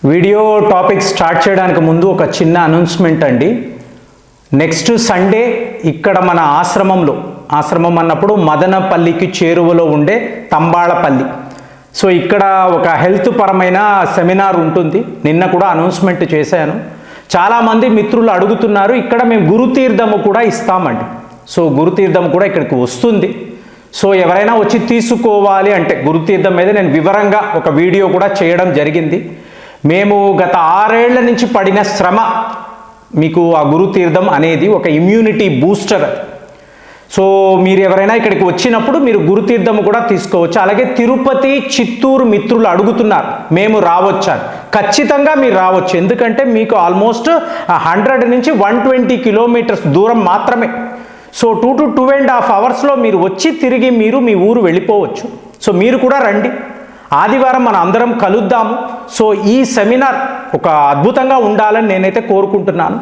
Video topic start చేయడానికి ముందు ఒక చిన్న అనౌన్స్మెంట్ అండి. నెక్స్ట్ సండే ఇక్కడ మన ఆశ్రమం అన్నప్పుడు మదనపల్లికి చేరువలో ఉండే తంబాళపల్లి. సో ఇక్కడ ఒక హెల్త్ పరమైన సెమినార్ ఉంటుంది. నిన్న కూడా అనౌన్స్మెంట్ చేశాను. చాలామంది మిత్రులు అడుగుతున్నారు, ఇక్కడ మేము గురుతీర్థము కూడా ఇస్తామండి. సో గురుతీర్థం కూడా ఇక్కడికి వస్తుంది. సో ఎవరైనా వచ్చి తీసుకోవాలి అంటే గురుతీర్థం మీద నేను వివరంగా ఒక వీడియో కూడా చేయడం జరిగింది. మేము గత 6 ఏళ్ల నుంచి పడిన శ్రమ మీకు ఆ గురుతీర్థం అనేది ఒక ఇమ్యూనిటీ బూస్టర్. సో మీరు ఎవరైనా ఇక్కడికి వచ్చినప్పుడు మీరు గురుతీర్థము కూడా తీసుకోవచ్చు. అలాగే తిరుపతి, చిత్తూరు మిత్రులు అడుగుతున్నారు మేము రావచ్చా? ఖచ్చితంగా మీరు రావచ్చు. ఎందుకంటే మీకు ఆల్మోస్ట్ 100 నుంచి 120 కిలోమీటర్స్ దూరం మాత్రమే. సో 2 to 2.5 అవర్స్లో మీరు వచ్చి తిరిగి మీరు మీ ఊరు వెళ్ళిపోవచ్చు. సో మీరు కూడా రండి. ఆదివారం మనం అందరం కలుద్దాము. సో ఈ సెమినార్ ఒక అద్భుతంగా ఉండాలని నేనైతే కోరుకుంటున్నాను.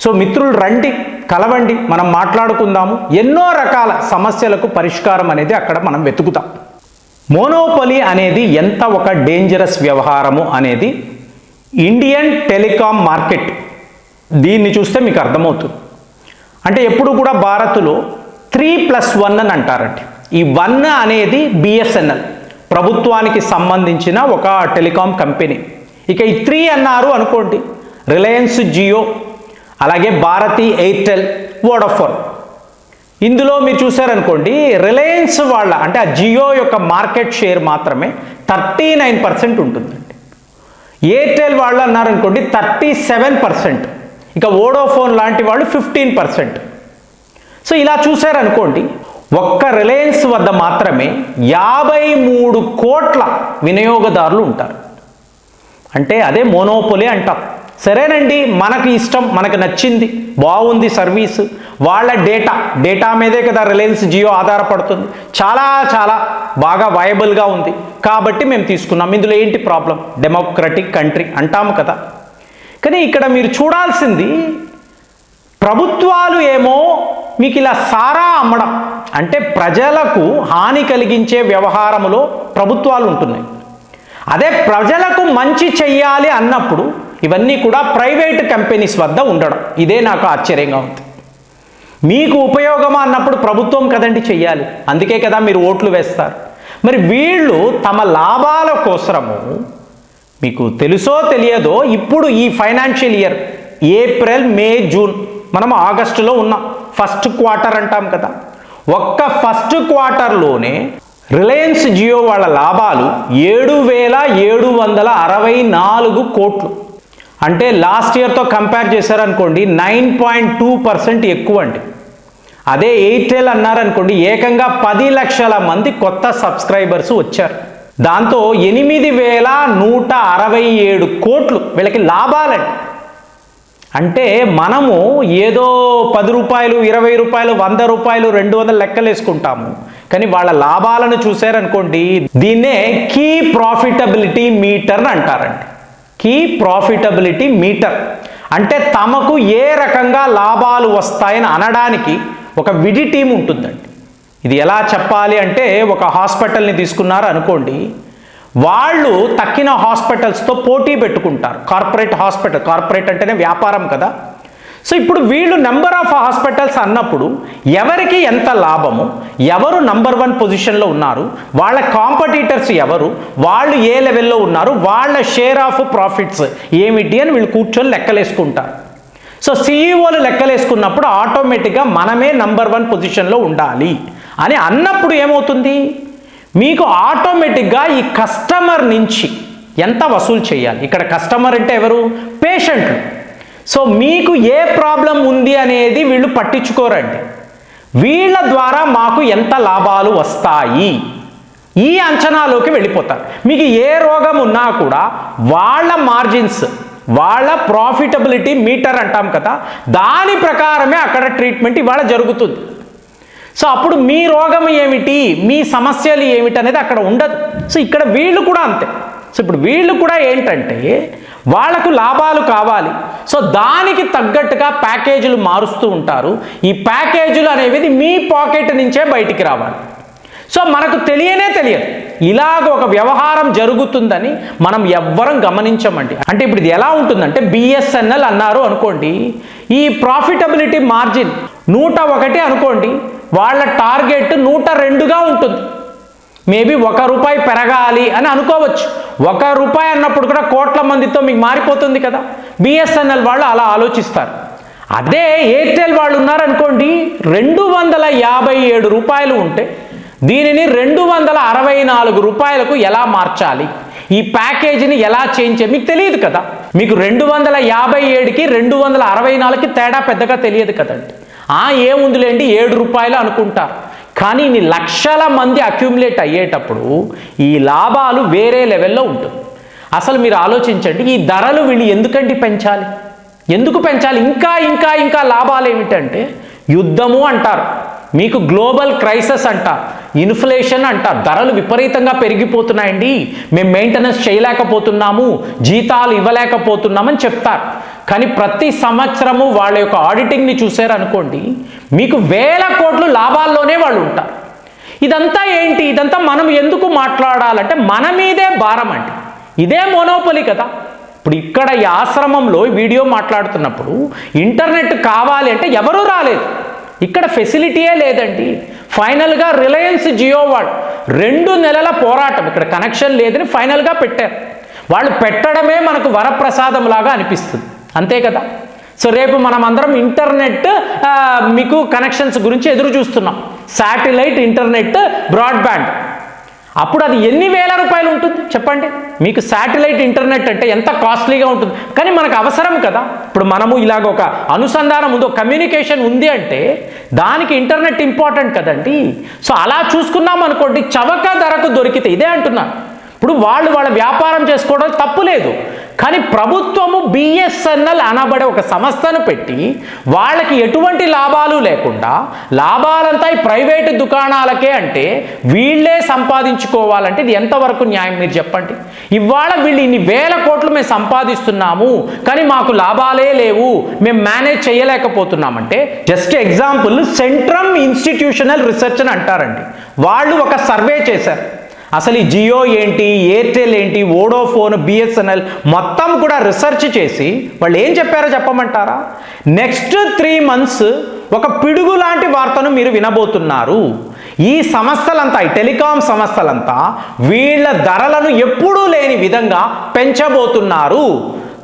సో మిత్రులు రండి, కలవండి, మనం మాట్లాడుకుందాము. ఎన్నో రకాల సమస్యలకు పరిష్కారం అనేది అక్కడ మనం వెతుకుతాం. మోనోపొలీ అనేది ఎంత ఒక డేంజరస్ వ్యవహారము అనేది ఇండియన్ టెలికాం మార్కెట్ దీన్ని చూస్తే మీకు అర్థమవుతుంది. అంటే ఎప్పుడు కూడా భారత్లో 3+1 అని అంటారండి. ఈ 1 అనేది బిఎస్ఎన్ఎల్ ప్రభుత్వానికి సంబంధించిన ఒక టెలికాం కంపెనీ. ఇక ఈ 3 అన్నారు అనుకోండి, రిలయన్స్ జియో, అలాగే భారతీ ఎయిర్టెల్, వోడాఫోన్. ఇందులో మీరు చూసారనుకోండి, రిలయన్స్ వాళ్ళ అంటే ఆ జియో యొక్క మార్కెట్ షేర్ మాత్రమే 39% ఉంటుందండి. ఎయిర్టెల్ వాళ్ళు అన్నారనుకోండి 37%. ఇక వోడాఫోన్ లాంటి వాళ్ళు 15%. సో ఇలా చూసారనుకోండి, ఒక్క రిలయన్స్ వద్ద మాత్రమే 53 కోట్ల వినియోగదారులు ఉంటారు. అంటే అదే మోనోపొలీ అంటాం. సరేనండి, మనకు ఇష్టం, మనకు నచ్చింది, బాగుంది సర్వీసు, వాళ్ళ డేటా మీదే కదా రిలయన్స్ జియో ఆధారపడుతుంది, చాలా చాలా బాగా వయబుల్గా ఉంది కాబట్టి మేము తీసుకున్నాం. ఇందులో ఏంటి ప్రాబ్లం? డెమోక్రటిక్ కంట్రీ అంటాము కదా. కానీ ఇక్కడ మీరు చూడాల్సింది, ప్రభుత్వాలు ఏమో మీకు ఇలా సారా అమ్మడం, అంటే ప్రజలకు హాని కలిగించే వ్యవహారములో ప్రభుత్వాలు ఉంటున్నాయి. అదే ప్రజలకు మంచి చెయ్యాలి అన్నప్పుడు ఇవన్నీ కూడా ప్రైవేట్ కంపెనీస్ వద్ద ఉండడం, ఇదే నాకు ఆశ్చర్యంగా ఉంది. మీకు ఉపయోగమా అన్నప్పుడు ప్రభుత్వం కదండి చెయ్యాలి, అందుకే కదా మీరు ఓట్లు వేస్తారు. మరి వీళ్ళు తమ లాభాల కోసము, మీకు తెలుసో తెలియదో, ఇప్పుడు ఈ ఫైనాన్షియల్ ఇయర్ ఏప్రిల్, మే, జూన్, మనం ఆగస్టులో ఉన్నాం, ఫస్ట్ క్వార్టర్ అంటాం కదా. ఒక్క ఫస్ట్ క్వార్టర్లోనే రిలయన్స్ జియో వాళ్ళ లాభాలు 7,764 కోట్లు. అంటే లాస్ట్ ఇయర్తో కంపేర్ చేశారనుకోండి 9.2% ఎక్కువ అండి. అదే ఎయిర్టెల్ అన్నారనుకోండి, ఏకంగా 10 లక్షల మంది కొత్త సబ్స్క్రైబర్స్ వచ్చారు. దాంతో 8,167 కోట్లు వీళ్ళకి లాభాలండి. అంటే మనము ఏదో 10 రూపాయలు, 20 రూపాయలు, 100 రూపాయలు, 200 లెక్కలు వేసుకుంటాము. కానీ వాళ్ళ లాభాలను చూశారనుకోండి, దీన్నే కీ ప్రాఫిటబిలిటీ మీటర్ అంటారండి. కీ ప్రాఫిటబిలిటీ మీటర్ అంటే తమకు ఏ రకంగా లాభాలు వస్తాయని అనడానికి ఒక విడి టీం ఉంటుందండి. ఇది ఎలా చెప్పాలి అంటే, ఒక హాస్పిటల్ని తీసుకున్నారు అనుకోండి, వాళ్ళు తక్కిన హాస్పిటల్స్తో పోటీ పెట్టుకుంటారు. కార్పొరేట్ అంటేనే వ్యాపారం కదా. సో ఇప్పుడు వీళ్ళు నెంబర్ ఆఫ్ హాస్పిటల్స్ అన్నప్పుడు ఎవరికి ఎంత లాభము, ఎవరు నంబర్ 1 పొజిషన్లో ఉన్నారు, వాళ్ళ కాంపిటీటర్స్ ఎవరు, వాళ్ళు ఏ లెవెల్లో ఉన్నారు, వాళ్ళ షేర్ ఆఫ్ ప్రాఫిట్స్ ఏమిటి అని వీళ్ళు కూర్చొని లెక్కలేసుకుంటారు. సో సీఈఓలు లెక్కలేసుకున్నప్పుడు ఆటోమేటిక్గా మనమే నంబర్ 1 పొజిషన్లో ఉండాలి అని అన్నప్పుడు ఏమవుతుంది, మీకు ఆటోమేటిక్గా ఈ కస్టమర్ నుంచి ఎంత వసూలు చేయాలి. ఇక్కడ కస్టమర్ అంటే ఎవరు? పేషెంట్లు. సో మీకు ఏ ప్రాబ్లం ఉంది అనేది వీళ్ళు పట్టించుకోరండి. వీళ్ళ ద్వారా మాకు ఎంత లాభాలు వస్తాయి, ఈ అంచనాలోకి వెళ్ళిపోతారు. మీకు ఏ రోగం ఉన్నా కూడా వాళ్ళ మార్జిన్స్, వాళ్ళ ప్రాఫిటబిలిటీ మీటర్ అంటాం కదా, దాని ప్రకారమే అక్కడ ట్రీట్మెంట్ ఇవాళ జరుగుతుంది. సో అప్పుడు మీ రోగం ఏమిటి, మీ సమస్యలు ఏమిటి అనేది అక్కడ ఉండదు. సో ఇక్కడ వీళ్ళు కూడా అంతే. సో ఇప్పుడు వీళ్ళు కూడా ఏంటంటే వాళ్లకు లాభాలు కావాలి. సో దానికి తగ్గట్టుగా ప్యాకేజీలు మారుస్తూ ఉంటారు. ఈ ప్యాకేజీలు అనేవి మీ పాకెట్ నుంచే బయటికి రావాలి. సో మనకు తెలియదు. ఇలాగ ఒక వ్యవహారం జరుగుతుందని మనం ఎవ్వరం గమనించమండి. అంటే ఇప్పుడు ఇది ఎలా ఉంటుందంటే బిఎస్ఎన్ఎల్ అన్నారు అనుకోండి, ఈ ప్రాఫిటబిలిటీ మార్జిన్ 101 అనుకోండి, వాళ్ళ టార్గెట్ 102గా ఉంటుంది. మేబీ ₹1 పెరగాలి అని అనుకోవచ్చు. ₹1 అన్నప్పుడు కూడా కోట్ల మందితో మీకు మారిపోతుంది కదా. బిఎస్ఎన్ఎల్ వాళ్ళు అలా ఆలోచిస్తారు. అదే ఎయిర్టెల్ వాళ్ళు ఉన్నారనుకోండి, ₹257 ఉంటే దీనిని ₹264 ఎలా మార్చాలి, ఈ ప్యాకేజీని ఎలా చేంజ్ చేయాలి మీకు తెలియదు కదా. మీకు 257కి 264కి తేడా పెద్దగా తెలియదు కదండి. ఏముందిలేండి ₹7 అనుకుంటారు. కానీ ఇన్ని లక్షల మంది అక్యుములేట్ అయ్యేటప్పుడు ఈ లాభాలు వేరే లెవెల్లో ఉంటుంది. అసలు మీరు ఆలోచించండి, ఈ ధరలు వీళ్ళు ఎందుకండి పెంచాలి? ఎందుకు పెంచాలి? ఇంకా ఇంకా ఇంకా లాభాలు ఏమిటంటే యుద్ధము అంటారు, మీకు గ్లోబల్ క్రైసిస్ అంటారు, ఇన్ఫ్లేషన్ అంటారు, ధరలు విపరీతంగా పెరిగిపోతున్నాయండి, మేము మెయింటెనెన్స్ చేయలేకపోతున్నాము, జీతాలు ఇవ్వలేకపోతున్నామని చెప్తారు. కానీ ప్రతి సంవత్సరము వాళ్ళ యొక్క ఆడిటింగ్ని చూసారనుకోండి, మీకు వేల కోట్లు లాభాల్లోనే వాళ్ళు ఉంటారు. ఇదంతా ఏంటి? ఇదంతా మనం ఎందుకు మాట్లాడాలంటే మన మీదే భారం అండి. ఇదే మోనోపొలి కదా. ఇప్పుడు ఇక్కడ ఈ ఆశ్రమంలో వీడియో మాట్లాడుతున్నప్పుడు ఇంటర్నెట్ కావాలి అంటే ఎవరూ రాలేదు, ఇక్కడ ఫెసిలిటీయే లేదండి. ఫైనల్గా రిలయన్స్ జియో వాళ్ళు 2 నెలల పోరాటం, ఇక్కడ కనెక్షన్ లేదని ఫైనల్గా పెట్టారు. వాళ్ళు పెట్టడమే మనకు వరప్రసాదం లాగా అనిపిస్తుంది, అంతే కదా. సో రేపు మనం అందరం ఇంటర్నెట్ మీకు కనెక్షన్స్ గురించి ఎదురు చూస్తున్నాం, శాటిలైట్ ఇంటర్నెట్ బ్రాడ్బ్యాండ్. అప్పుడు అది ఎన్ని వేల రూపాయలు ఉంటుంది చెప్పండి. మీకు శాటిలైట్ ఇంటర్నెట్ అంటే ఎంత కాస్ట్లీగా ఉంటుంది, కానీ మనకు అవసరం కదా. ఇప్పుడు మనము ఇలాగ ఒక అనుసంధానం ఉంది, ఒక కమ్యూనికేషన్ ఉంది అంటే దానికి ఇంటర్నెట్ ఇంపార్టెంట్ కదండి. సో అలా చూసుకున్నాం అనుకోండి, చవక ధరకు దొరికితే, ఇదే అంటున్నాను. ఇప్పుడు వాళ్ళ వ్యాపారం చేసుకోవడం తప్పు లేదు, కానీ ప్రభుత్వము బిఎస్ఎన్ఎల్ అనబడే ఒక సంస్థను పెట్టి వాళ్ళకి ఎటువంటి లాభాలు లేకుండా లాభాలంతా ఈ ప్రైవేటు దుకాణాలకే అంటే వీళ్ళే సంపాదించుకోవాలంటే ఇది ఎంతవరకు న్యాయం మీరు చెప్పండి. ఇవాళ వీళ్ళు ఇన్ని వేల కోట్లు మేము సంపాదిస్తున్నాము కానీ మాకు లాభాలే లేవు, మేము మేనేజ్ చేయలేకపోతున్నామంటే, just example Centrum institutional research అని అంటారండి. వాళ్ళు ఒక సర్వే చేశారు, అసలు ఈ జియో ఏంటి, ఎయిర్టెల్ ఏంటి, వోడాఫోన్, బిఎస్ఎన్ఎల్ మొత్తం కూడా రీసెర్చ్ చేసి వాళ్ళు ఏం చెప్పారో చెప్పమంటారా? నెక్స్ట్ 3 months ఒక పిడుగు లాంటి వార్తను మీరు వినబోతున్నారు. ఈ సంస్థలంతా, ఈ టెలికాం సంస్థలంతా వీళ్ళ ధరలను ఎప్పుడూ లేని విధంగా పెంచబోతున్నారు.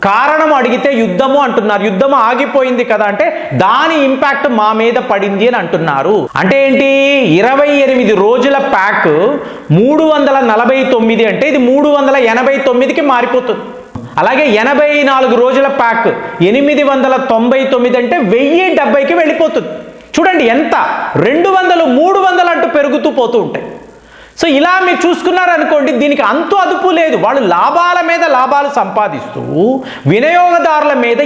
కారణం అడిగితే యుద్ధము అంటున్నారు. యుద్ధము ఆగిపోయింది కదా అంటే దాని ఇంపాక్ట్ మా మీద పడింది అని అంటున్నారు. అంటే ఏంటి? 28 రోజుల ప్యాక్ 349 అంటే ఇది 389కి మారిపోతుంది. అలాగే 84 రోజుల ప్యాక్ 899 అంటే 1070కి వెళ్ళిపోతుంది. చూడండి ఎంత 200 300 అంటూ పెరుగుతూ పోతూ ఉంటాయి. సో ఇలా మీరు చూసుకున్నారనుకోండి, దీనికి అంతు అదుపు లేదు. వాళ్ళు లాభాల మీద లాభాలు సంపాదిస్తూ వినియోగదారుల మీద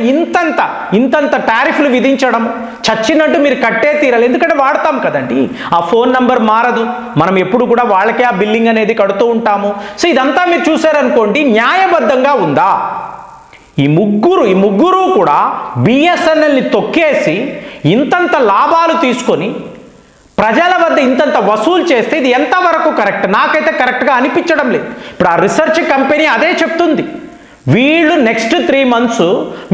ఇంతంత టారిఫ్లు విధించడం, చచ్చినట్టు మీరు కట్టే తీరాలి. ఎందుకంటే వాడతాం కదండి, ఆ ఫోన్ నంబర్ మారదు, మనం ఎప్పుడు కూడా వాళ్ళకే ఆ బిల్లింగ్ అనేది కడుతూ ఉంటాము. సో ఇదంతా మీరు చూసారనుకోండి, న్యాయబద్ధంగా ఉందా? ఈ ముగ్గురు కూడా బిఎస్ఎన్ఎల్ని తొక్కేసి ఇంతంత లాభాలు తీసుకొని ప్రజల వద్ద ఇంతంత వసూలు చేస్తే ఇది ఎంతవరకు కరెక్ట్? నాకైతే కరెక్ట్గా అనిపించడం లేదు. ఇప్పుడు ఆ రీసెర్చ్ కంపెనీ అదే చెప్తుంది, వీళ్ళు నెక్స్ట్ 3 months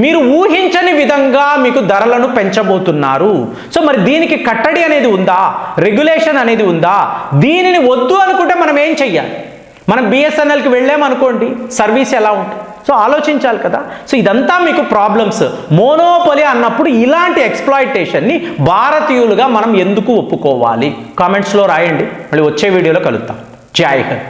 మీరు ఊహించని విధంగా మీకు ధరలను పెంచబోతున్నారు. సో మరి దీనికి కట్టడి అనేది ఉందా, రెగ్యులేషన్ అనేది ఉందా? దీనిని వద్దు అనుకుంటే మనం ఏం చెయ్యాలి? మనం బిఎస్ఎన్ఎల్కి వెళ్ళామనుకోండి, సర్వీస్ ఎలా ఉంటుంది? సో ఆలోచించాలి కదా. సో ఇదంతా మీకు ప్రాబ్లమ్స్. మోనోపొలి అన్నప్పుడు ఇలాంటి ఎక్స్ప్లాయిటేషన్ని భారతీయులుగా మనం ఎందుకు ఒప్పుకోవాలి? కామెంట్స్లో రాయండి. మళ్ళీ వచ్చే వీడియోలో కలుద్దాం. జై హింద్.